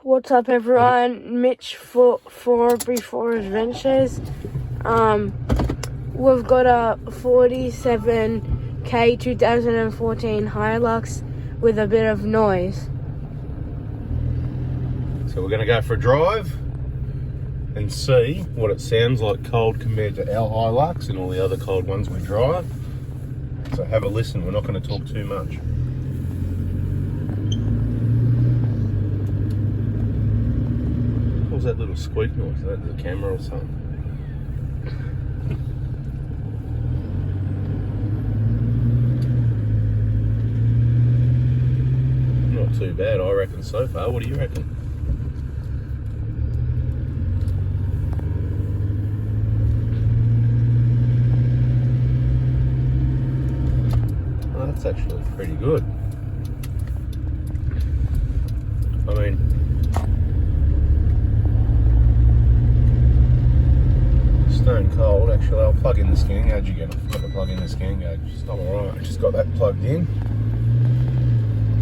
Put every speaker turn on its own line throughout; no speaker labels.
What's up, everyone? Mitch for Fourby4Adventures. We've got a 47K 2014 HILUX with a bit of noise.
So we're going to go for a drive and see what it sounds like cold compared to our HILUX and all the other cold ones we drive. So have a listen, we're not going to talk too much. What was that little squeak noise? Is that the camera or something? Not too bad, I reckon, so far. What do you reckon? Well, that's actually pretty good. I mean, stone cold. Actually, I'll plug in the scanning gauge again. I forgot to plug in the scanning gauge. It's not alright. I just got that plugged in.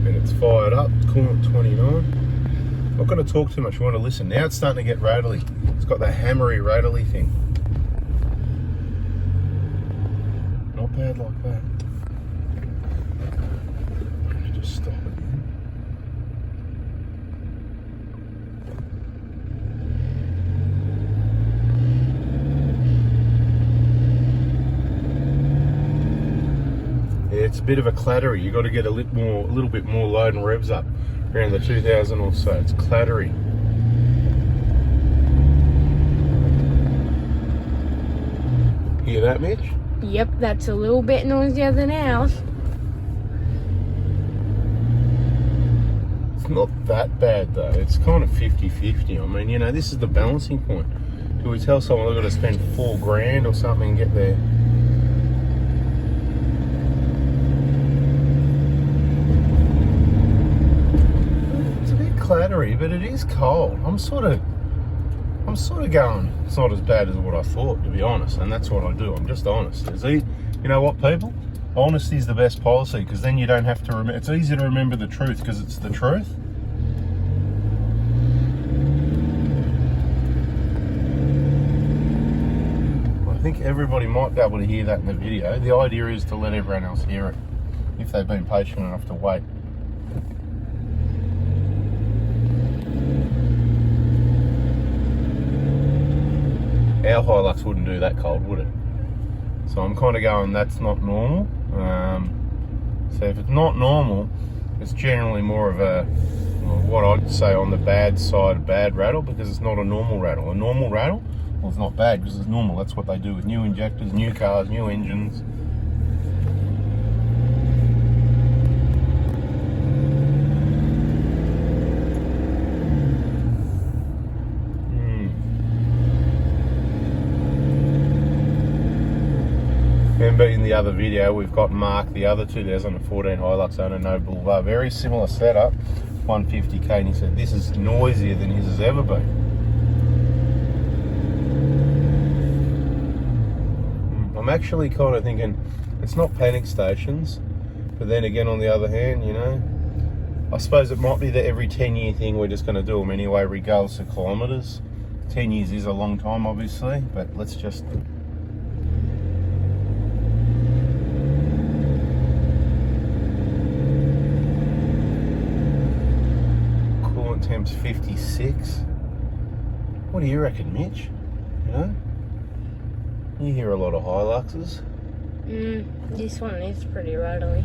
And it's fired up. Coolant 29. Not going to talk too much. You want to listen. Now it's starting to get rattly. It's got that hammery, rattly thing. Not bad like that. Let me just stop it. It's a bit of a clattery. You got to get a little bit more load and revs up around the 2000 or so. It's clattery. Hear that, Mitch?
Yep, that's a little bit noisier than ours.
It's not that bad though. It's kind of 50-50. I mean, you know, this is the balancing point. Do we tell someone they've got to spend $4 grand or something and get there? Clattery, but it is cold. I'm sort of going, it's not as bad as what I thought, to be honest, and that's what I do. I'm just honest. You know what, people? Honesty is the best policy, because then you don't have to remember. It's easy to remember the truth because it's the truth. I think everybody might be able to hear that in the video. The idea is to let everyone else hear it if they've been patient enough to wait. Our HILUX wouldn't do that cold, would it? So I'm kind of going, that's not normal. So if it's not normal, it's generally more of a, what I'd say on the bad side of bad rattle, because it's not a normal rattle. A normal rattle, well, it's not bad because it's normal. That's what they do with new injectors, new cars, new engines. Remember in the other video, we've got Mark, the other 2014 HILUX owner, no Boulevard. Very similar setup, 150K, and he said this is noisier than his has ever been. I'm actually kind of thinking, it's not panic stations, but then again, on the other hand, you know, I suppose it might be that every 10-year thing we're just going to do them anyway, regardless of kilometres. 10 years is a long time, obviously, but let's just... Temps 56. What do you reckon, Mitch? You know, you hear a lot of HILUXes.
This one is pretty rattly.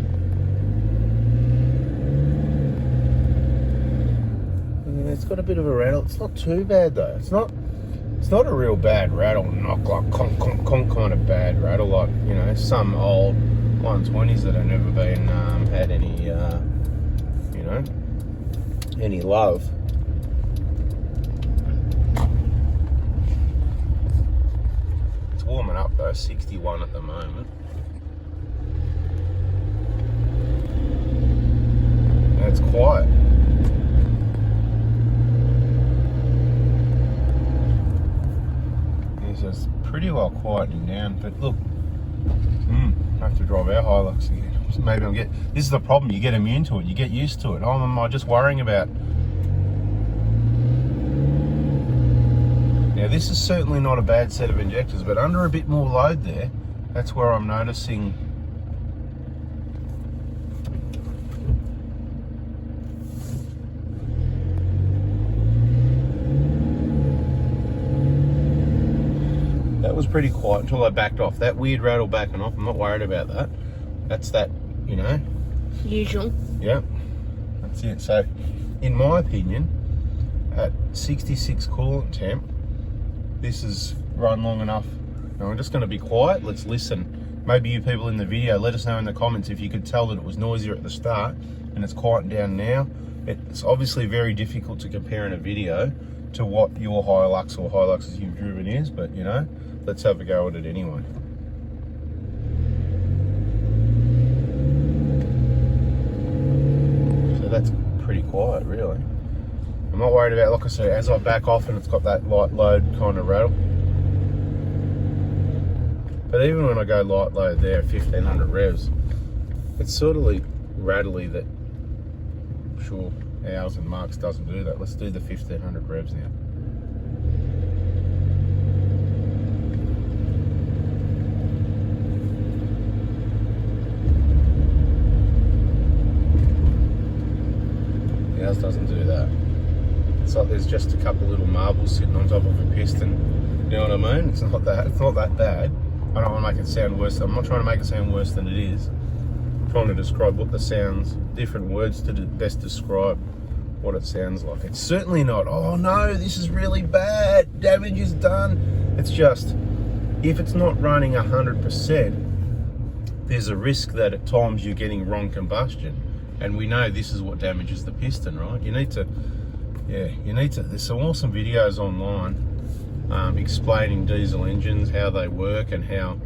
Yeah, it's got a bit of a rattle. It's not too bad though. It's not a real bad rattle. Knock like conk conk conk kind of bad rattle, like, you know, some old 120s that have never been had any you know, any love. It's warming up though, 61 at the moment. And it's quiet. It's pretty well quieting down, but look, I have to drive our HILUX again. Maybe I'll get, this is the problem, you get immune to it, you get used to it. Oh, am I just worrying about this is certainly not a bad set of injectors, but under a bit more load there, that's where I'm noticing that was pretty quiet until I backed off. That weird rattle backing off, I'm not worried about that. That's that, you know.
Usual.
Yeah, that's it. So, in my opinion, at 66 coolant temp, this is run long enough. Now I'm just going to be quiet. Let's listen. Maybe you people in the video, let us know in the comments if you could tell that it was noisier at the start and it's quieting down now. It's obviously very difficult to compare in a video to what your HILUX or HILUXs you've driven is, but you know, let's have a go at it anyway. So that's pretty quiet, really. I'm not worried about, like I said, as I back off and it's got that light load kind of rattle. But even when I go light load there, 1500 revs, it's sort of rattly that, I'm sure ours and Mark's doesn't do that. Let's do the 1500 revs now. Ours doesn't do that. It's like there's just a couple little marbles sitting on top of a piston. You know what I mean? It's not that bad. I don't want to make it sound worse. I'm not trying to make it sound worse than it is. I'm trying to describe what the sounds, different words to best describe what it sounds like. It's certainly not, oh no, this is really bad, damage is done. It's just, if it's not running 100%, there's a risk that at times you're getting wrong combustion. And we know this is what damages the piston, right? You need to, there's some awesome videos online explaining diesel engines, how they work and how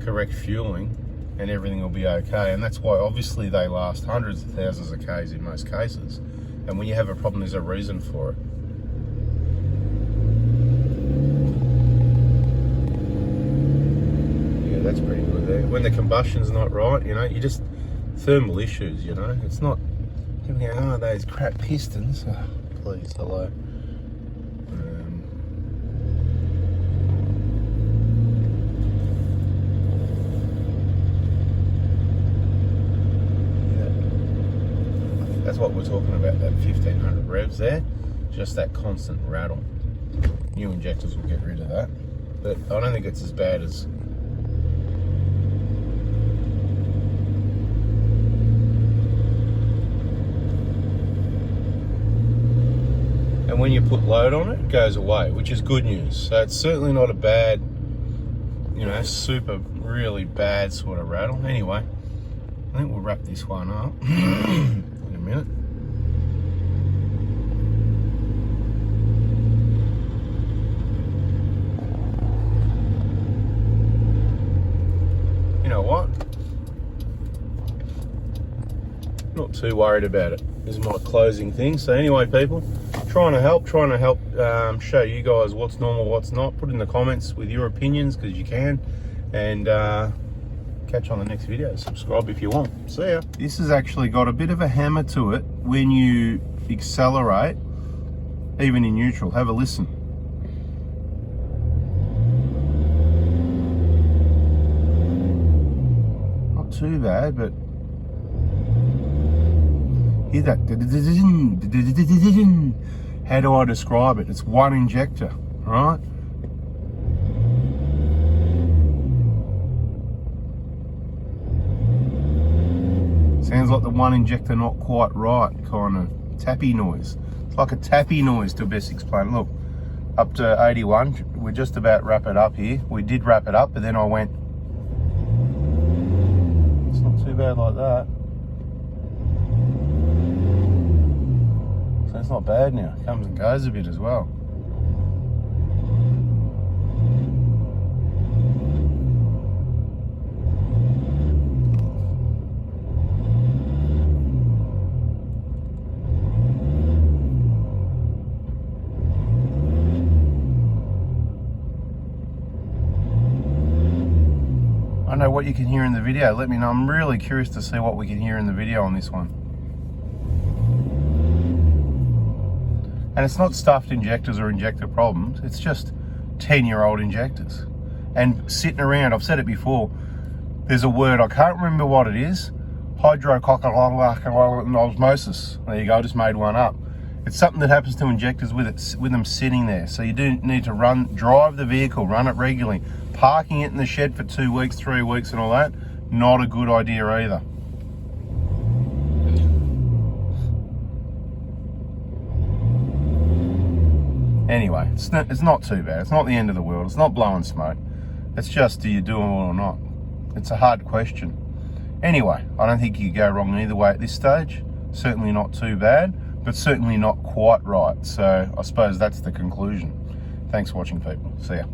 correct fueling and everything will be okay. And that's why obviously they last hundreds of thousands of Ks in most cases. And when you have a problem, there's a reason for it. Yeah, that's pretty good there. When the combustion's not right, you know, you just, thermal issues, you know, it's not, oh, those crap pistons. Oh, please, hello. That's what we're talking about, that 1500 revs there, just that constant rattle. New injectors will get rid of that, but I don't think it's as bad as and when you put load on it, it goes away, which is good news. So it's certainly not a bad, you know, super really bad sort of rattle. Anyway, I think we'll wrap this one up in a minute. You know what? Not too worried about it. This is my closing thing. So anyway, people, trying to help show you guys what's normal, what's not. Put in the comments with your opinions, because you can, and catch you on the next video. Subscribe if you want. See ya. This has actually got a bit of a hammer to it when you accelerate, even in neutral. Have a listen. Not too bad, but hear that? How do I describe it? It's one injector, right? Sounds like the one injector not quite right, kind of tappy noise. It's like a tappy noise to best explain. Look, up to 81, we're just about wrap it up here. We did wrap it up, but then I went, it's not too bad like that. So it's not bad now. It comes and goes a bit as well. I don't know what you can hear in the video. Let me know. I'm really curious to see what we can hear in the video on this one. And it's not stuffed injectors or injector problems. It's just 10-year-old injectors and sitting around. I've said it before, there's a word, I can't remember what it is, osmosis. There you go, I just made one up. It's something that happens to injectors with them sitting there. So you do need to drive the vehicle, run it regularly. Parking it in the shed for 2 weeks, 3 weeks and all that, not a good idea either. Anyway, it's not too bad. It's not the end of the world. It's not blowing smoke. It's just, do you do it or not? It's a hard question. Anyway, I don't think you go wrong either way at this stage. Certainly not too bad, but certainly not quite right. So I suppose that's the conclusion. Thanks for watching, people. See ya.